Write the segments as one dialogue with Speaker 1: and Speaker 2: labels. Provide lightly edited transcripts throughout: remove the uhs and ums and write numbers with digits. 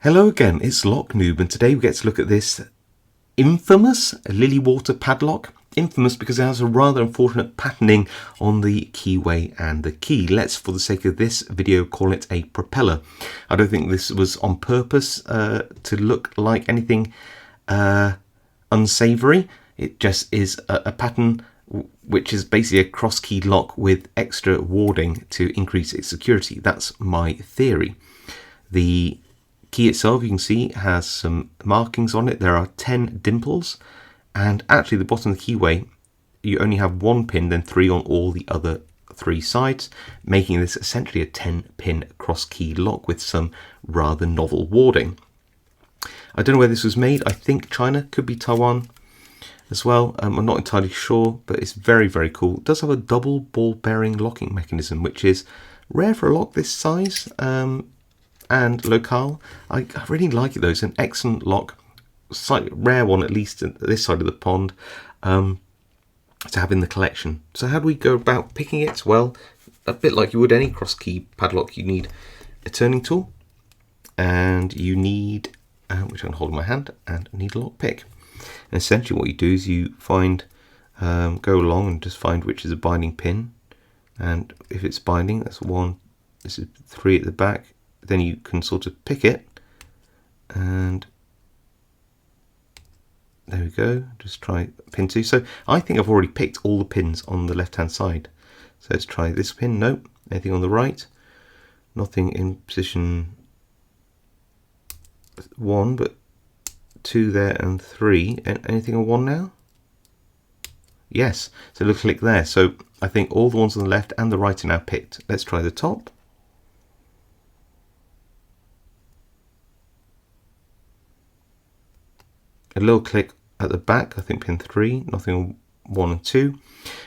Speaker 1: Hello again, it's Noob, and today we get to look at this infamous lily water padlock. Infamous because it has a rather unfortunate patterning on the keyway and the key. Let's, for the sake of this video, call it a propeller. I don't think this was on purpose to look like anything unsavory. It just is a pattern which is basically a cross-key lock with extra warding to increase its security. That's my theory. The key itself, you can see, has some markings on it. There are 10 dimples, and actually the bottom of the keyway, you only have one pin, then 3 on all the other 3 sides, making this essentially a 10-pin cross-key lock with some rather novel warding. I don't know where this was made. I think China, could be Taiwan as well. I'm not entirely sure, but it's very, very cool. It does have a double ball bearing locking mechanism, which is rare for a lock this size. And locale. I really like it though. It's an excellent lock, slightly rare one at least at this side of the pond, to have in the collection. So how do we go about picking it? Well, a bit like you would any cross key padlock, you need a turning tool, and you need, which I can hold in my hand, and need a lock pick. And essentially what you do is you find, go along and just find which is a binding pin, and if it's binding, that's 1, this is 3 at the back. Then you can sort of pick it, and there we go. Just try pin 2. So I think I've already picked all the pins on the left hand side. So let's try this pin. Nope. Anything on the right? Nothing in position 1, but 2 there and 3. Anything on 1 now? Yes. So look, click there. So I think all the ones on the left and the right are now picked. Let's try the top. A little click at the back, I think pin 3, nothing on 1 and 2,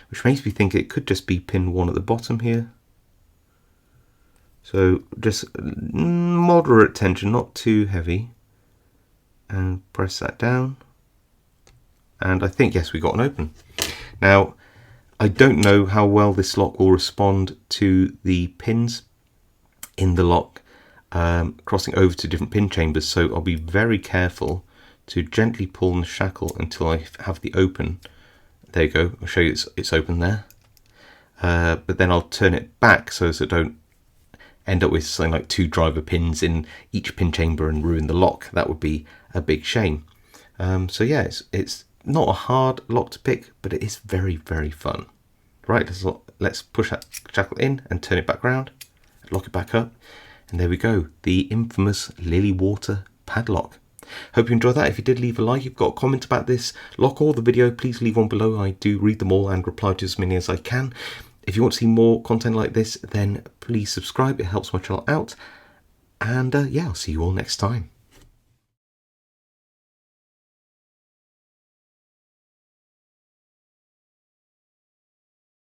Speaker 1: which makes me think it could just be pin 1 at the bottom here. So just moderate tension, not too heavy, and press that down. And I think, yes, we got an open. Now, I don't know how well this lock will respond to the pins in the lock crossing over to different pin chambers, so I'll be very careful to gently pull on the shackle until I have the open. There you go, I'll show you it's open there. But then I'll turn it back so I don't end up with something like 2 driver pins in each pin chamber and ruin the lock. That would be a big shame. So yeah, it's not a hard lock to pick, but it is very, very fun. Right, let's push that shackle in and turn it back round, lock it back up, and there we go, the infamous lily water padlock. Hope you enjoyed that. If you did, leave a like. If you've got a comment about this lock or the video, please leave one below. I do read them all and reply to as many as I can. If you want to see more content like this, then please subscribe. It helps my channel out. And yeah, I'll see you all next time.